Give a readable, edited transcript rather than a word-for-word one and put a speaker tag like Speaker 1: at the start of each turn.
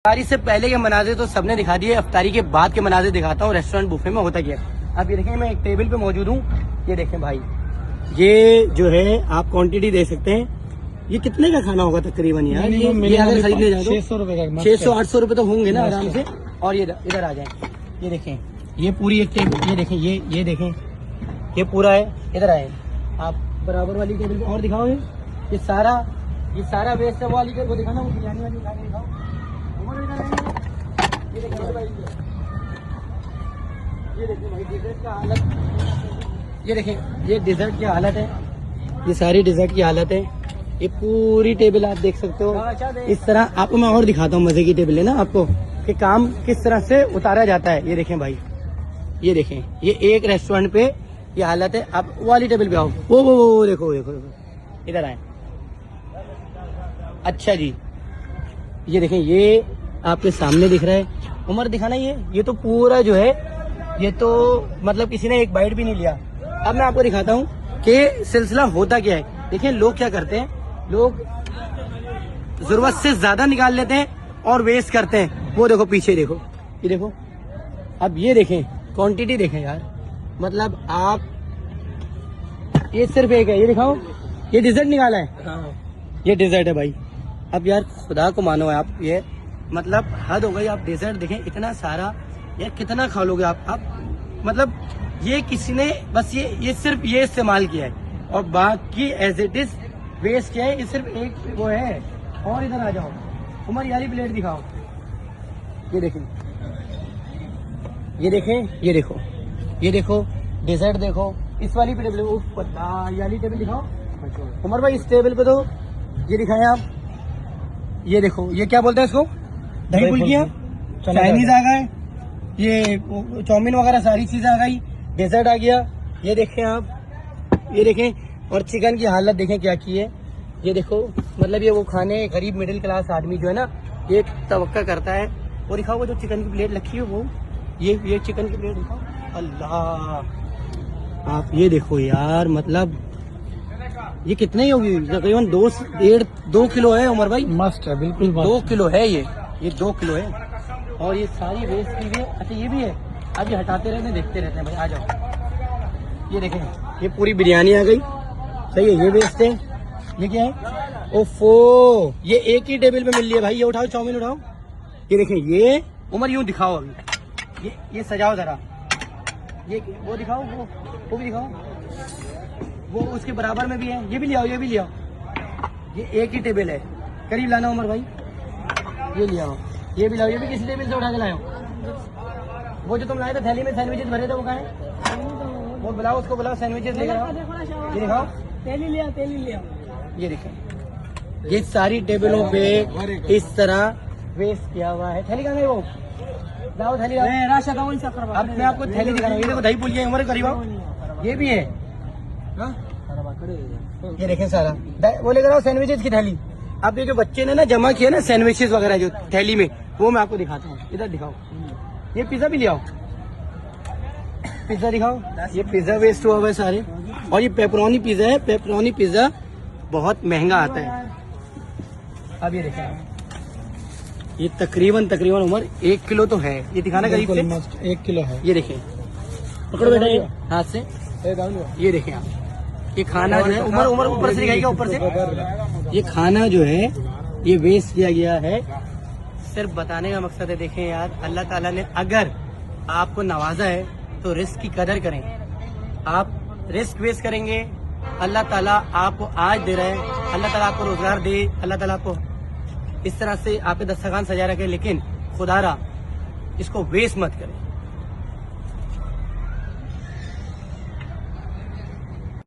Speaker 1: इफ्तारी से पहले के मनाजिर तो सबने दिखा दिए, इफ्तारी के बाद के मनाजिर दिखाता हूँ रेस्टोरेंट बुफे में होता क्या है। अब ये देखें, मैं एक टेबल पे मौजूद हूँ। ये देखें भाई, ये जो है आप क्वांटिटी दे सकते हैं। ये कितने का खाना होगा तकरीबन यार? ये अगर खरीदने जाए तो
Speaker 2: 600 रुपए का,
Speaker 1: 600-800 रुपए तो होंगे ना आराम से। और ये इधर आ जाए, ये देखें, ये पूरी एक टेबल, ये देखें, ये देखें, ये पूरा है। इधर आए आप, बराबर वाली टेबल पे और दिखाओ। ये सारा वेस्ट है वो वाली टेबल को दिखाना, वो बिरयानी वाली खा के दिखाओ। ये देखिए भाई, ये देखिए भाई डिजर्ट का हालत, ये देखें, ये डिजर्ट की हालत है। ये सारी डिजर्ट की हालत है। ये पूरी टेबल आप देख सकते हो। इस तरह आपको मैं और दिखाता हूँ मजे की टेबल है ना आपको, कि काम किस तरह से उतारा जाता है। ये देखें भाई, ये देखें, ये एक रेस्टोरेंट पे ये हालत है। आप वाली टेबल पे आओ, वो देखो, इधर आए। अच्छा जी, ये देखें, ये आपके सामने दिख रहा है। उमर दिखाना, ये तो पूरा जो है, ये तो मतलब किसी ने एक बाइट भी नहीं लिया। अब मैं आपको दिखाता हूँ कि सिलसिला होता क्या है। देखिए लोग क्या करते हैं, लोग जरूरत से ज्यादा निकाल लेते हैं और वेस्ट करते हैं। वो देखो पीछे, देखो, ये देखो। अब ये देखें, क्वांटिटी देखें यार, मतलब आप, ये सिर्फ एक है, ये दिखाओ, ये डिजर्ट निकाला है, ये डिजर्ट है भाई। अब यार खुदा को मानो आप, ये मतलब हद हो गई। आप डिजर्ट देखें, इतना सारा यार, कितना खा लोगे आप मतलब ये किसी ने बस ये सिर्फ ये इस्तेमाल किया है और बाकी एज इट इज वेस्ट किया है। ये सिर्फ एक वो है। और इधर आ जाओ उमर, यारी प्लेट दिखाओ। ये देखें, ये देखें, ये देखो डिजर्ट देखो। इस वाली पे टेबल, पता याली टेबल दिखाओ उमर भाई। इस टेबल पे तो ये दिखाएं आप, ये देखो, ये क्या बोलते हैं इसको, दही फुल्कियाँ, चाइनीज आ गए, ये चाउमीन वगैरह सारी चीजें आ गई, डेजर्ट आ गया। ये देखें आप, ये देखें। और चिकन की हालत देखें क्या की है। ये देखो, मतलब ये वो खाने गरीब मिडिल क्लास आदमी जो है ना, ये तवक्का करता है। वो दिखाओ, वो जो चिकन की प्लेट रखी है, वो ये चिकन की प्लेट दिखाओ। अल्लाह, आप ये देखो यार, मतलब ये कितने ही होगी, तकरीबन 2 किलो है उमर भाई।
Speaker 2: मस्त है, बिल्कुल
Speaker 1: 2 किलो है ये 2 किलो है। और ये सारी वेस्ट की हुई। अच्छा ये भी है, अब ये हटाते रहते हैं, देखते रहते हैं भाई। आ जाओ, ये देखें, ये पूरी बिरयानी आ गई, सही है। ये वेस्ट है, ये क्या है, ओफो, ये एक ही टेबल पे मिल रही है भाई। ये उठाओ, चाउमीन उठाओ। ये देखें, ये उमर यूं दिखाओ अभी, ये सजाओ जरा, ये वो दिखाओ, वो भी दिखाओ, वो उसके बराबर में भी है। ये भी ले आओ, ये भी ले आओ। ये एक ही टेबल है, करीब लाना उमर भाई। ये ले आओ, ये भी लाओ, ये भी किसी टेबल से उठा के लाओ। वो जो तुम लाए थे थैली में सैंडविचेस भरे थे, वो कहाँ है? वो बुलाओ, उसको बुलाओ, सैंडविचेस लेकर आओ। ये दिखाओ, तेली ले आओ। ये देखें, ये सारी टेबलों पे इस तरह वेस्ट किया हुआ है। थैली कहाँ है? वो लाओ, थैली लाओ। अब मैं आपको थैली दिखा रहा हूँ। ये देखो, दही पुलिया उमर करीब आओ, ये भी है। ये देखें सारा, वो लेकर आओ सैंडविचेस की थैली। अब ये जो बच्चे ने ना जमा किया ना सैंडविचेस वगैरह जो थैली में, वो मैं आपको दिखाता हूँ। इधर दिखाओ, ये पिज्जा भी ले आओ, पिज्जा दिखाओ। ये पिज्जा वेस्ट हुआ हुआ है सारे। और ये पेपरोनी पिज्जा है, पेपरोनी पिज्जा बहुत महंगा आता है। अब ये देखें, ये तकरीबन उमर 1 किलो तो है। ये दिखाना करीब से,
Speaker 2: 1 किलो है।
Speaker 1: ये देखें, पकड़ो बेटा ये हाथ से। ये देखें आप, ये खाना जो है, उमर ऊपर से दिखाएगा, ऊपर से। ये खाना जो है ये वेस्ट किया गया है। सिर्फ बताने का मकसद है, देखें यार, अल्लाह ताला ने अगर आपको नवाजा है तो रिस्क की कदर करें। आप रिस्क वेस्ट करेंगे, अल्लाह ताला आपको आज दे रहा है, अल्लाह ताला आपको रोजगार दे, अल्लाह ताला आपको इस तरह से आपके दस्तरखान सजा रखे, लेकिन खुदारा इसको वेस्ट मत करें।